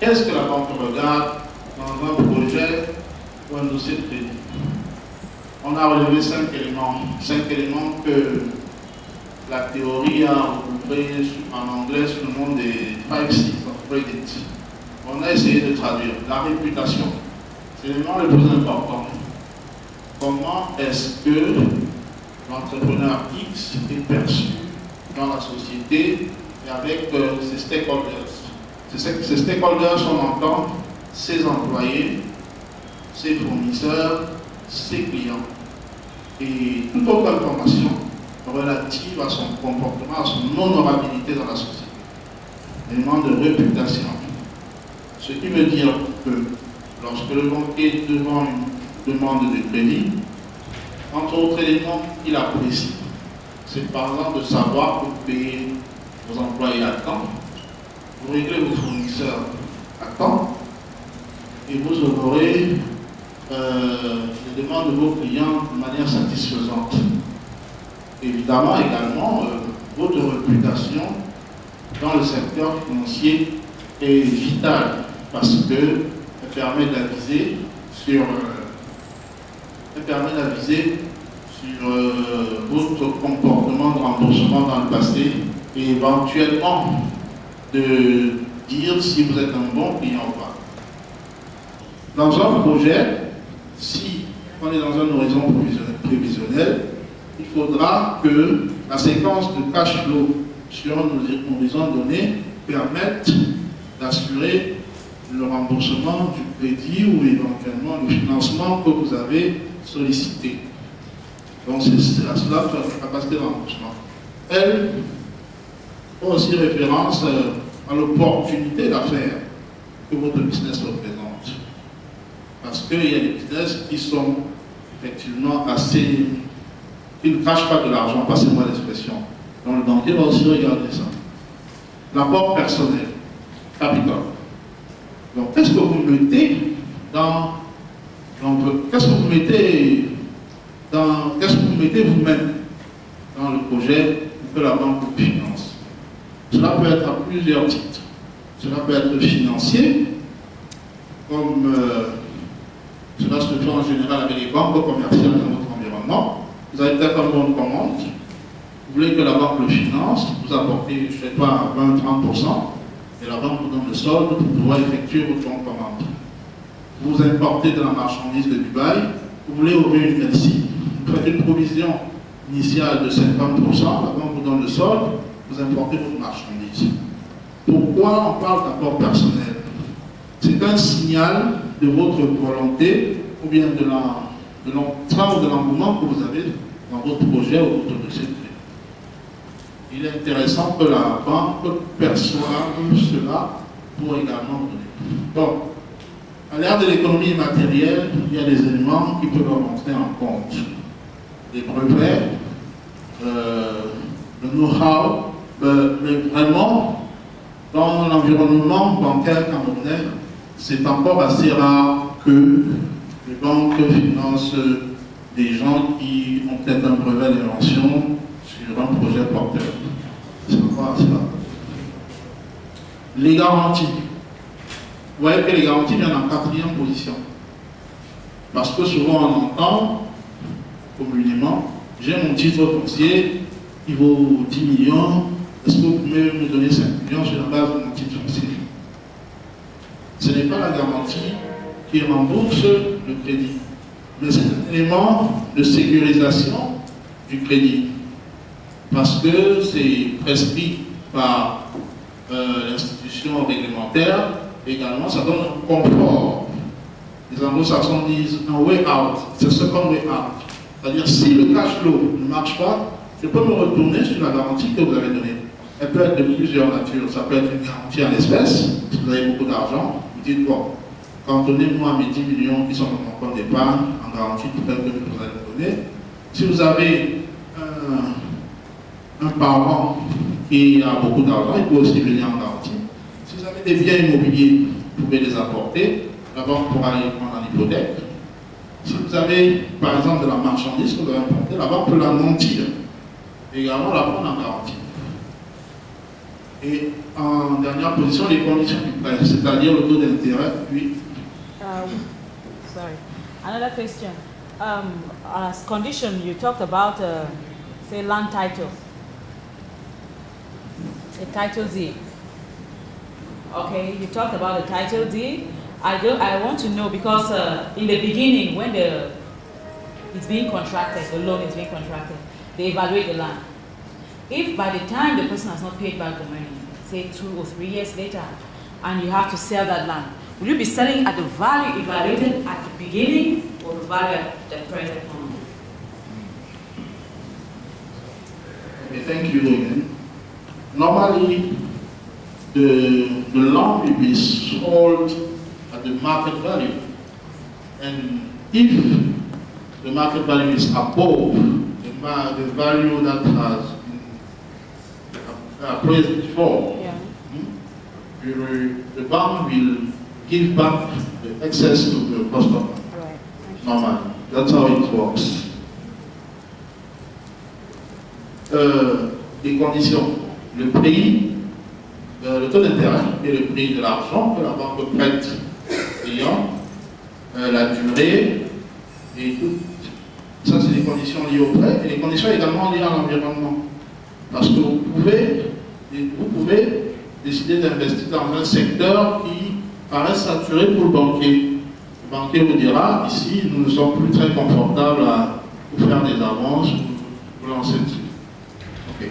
Qu'est-ce que la banque regarde dans un projet ou un dossier de crédit? On a relevé 5 éléments. 5 éléments que la théorie a recouvré en anglais sous le nom des 5 C's of credit. On a essayé de traduire la réputation. C'est l'élément le plus important. Comment est-ce que l'entrepreneur X est perçu dans la société et avec ses stakeholders? Ces stakeholders, on entend ses employés, ses fournisseurs, ses clients. Et toute autre information relative à son comportement, à son honorabilité dans la société. Élément de réputation. Ce qui veut dire que lorsque le banquier est devant une demande de crédit, entre autres éléments qu'il apprécie, c'est par exemple de savoir que vous payez vos employés à temps, vous réglez vos fournisseurs à temps, et vous honorez les demandes de vos clients de manière satisfaisante. Évidemment, également, votre réputation dans le secteur financier est vitale parce qu'elle permet d'aviser sur, votre comportement de remboursement dans le passé et éventuellement de dire si vous êtes un bon client ou pas. Dans un projet, si on est dans un horizon prévisionnel, il faudra que la séquence de cash flow sur un horizon donné permette d'assurer le remboursement du crédit ou éventuellement le financement que vous avez sollicité. Donc c'est à cela que la capacité de remboursement. Elle fait aussi référence à l'opportunité d'affaires que votre business représente. Parce qu'il y a des business qui sont effectivement assez... qui ne cachent pas de l'argent, passez-moi l'expression. Donc le banquier va aussi regarder ça. L'apport personnel, capital. Donc qu'est-ce que vous mettez dans... qu'est-ce que vous mettez vous-même dans le projet que la banque vous finance? Cela peut être à plusieurs titres. Cela peut être financier, comme cela se fait en général avec les banques commerciales dans votre environnement. Vous avez peut-être un bon de commande, vous voulez que la banque le finance, vous apportez, je ne sais pas, 20-30%, et la banque vous donne le solde pour pouvoir effectuer votre bon de commande. Vous importez de la marchandise de Dubaï, vous voulez ouvrir une LC, vous faites une provision initiale de 50%, la banque vous donne le solde, vous importez votre marchandise. Pourquoi on parle d'apport personnel? C'est un signal de votre volonté ou bien de l'entrain ou de l'engouement que vous avez dans votre projet ou votre dossier de crédit. Il est intéressant que la banque perçoive cela pour également donner. Donc, à l'ère de l'économie immatérielle, il y a des éléments qui peuvent rentrer en compte. Les brevets, le know-how, mais vraiment, dans l'environnement bancaire camerounais, c'est encore assez rare que les banques financent des gens qui ont peut-être un brevet d'invention sur un projet porteur. C'est encore assez rare. Les garanties. Vous voyez que les garanties viennent en 4e position. Parce que souvent on entend, communément, j'ai mon titre foncier, il vaut 10 millions, est-ce que vous pouvez me donner 5 millions sur la base de mon titre foncier? Ce n'est pas la garantie qui rembourse le crédit, mais c'est un élément de sécurisation du crédit. Parce que c'est prescrit par l'institution réglementaire, également ça donne un confort. Les anglo-saxons disent un way out, c'est ce second way out. C'est-à-dire si le cash flow ne marche pas, je peux me retourner sur la garantie que vous avez donnée. Elle peut être de plusieurs natures. Ça peut être une garantie en espèces, si vous avez beaucoup d'argent, vous dites bon, cantonnez-moi mes 10 millions qui sont dans mon compte d'épargne en garantie peut-être que vous allez me donner. Si vous avez un parent qui a beaucoup d'argent, il peut aussi venir en garantie. Si vous avez des biens immobiliers, vous pouvez les apporter, la banque pourra les prendre en hypothèque. Si vous avez, par exemple, de la marchandise que vous avez importée, la banque peut la mentir. Également, la prendre en garantie. Et en dernière position, les conditions du prêt, c'est-à-dire le taux d'intérêt, oui. Sorry. Another question. As condition, you talked about, say, land title. A title deed. Okay, you talked about a title deed. I want to know because in the beginning, when it's being contracted, the loan is being contracted, they evaluate the land. If by the time the person has not paid back the money, say 2 or 3 years later, and you have to sell that land, will you be selling at the value evaluated at the beginning or the value at the present moment? Okay, thank you again. Normally, the land will be sold at the market value. And if the market value is above the value that has been appraised for, yeah. The bank will give back the excess to the customer. Right. Normally. That's how it works. Les conditions, le prix, le taux d'intérêt et le prix de l'argent que la banque prête client, la durée et tout. Ça, c'est des conditions liées au prêt et les conditions également liées à l'environnement. Parce que vous pouvez décider d'investir dans un secteur qui paraît saturé pour le banquier. Le banquier vous dira, ici, nous ne sommes plus très confortables à vous faire des avances, vous lancer dessus. Okay.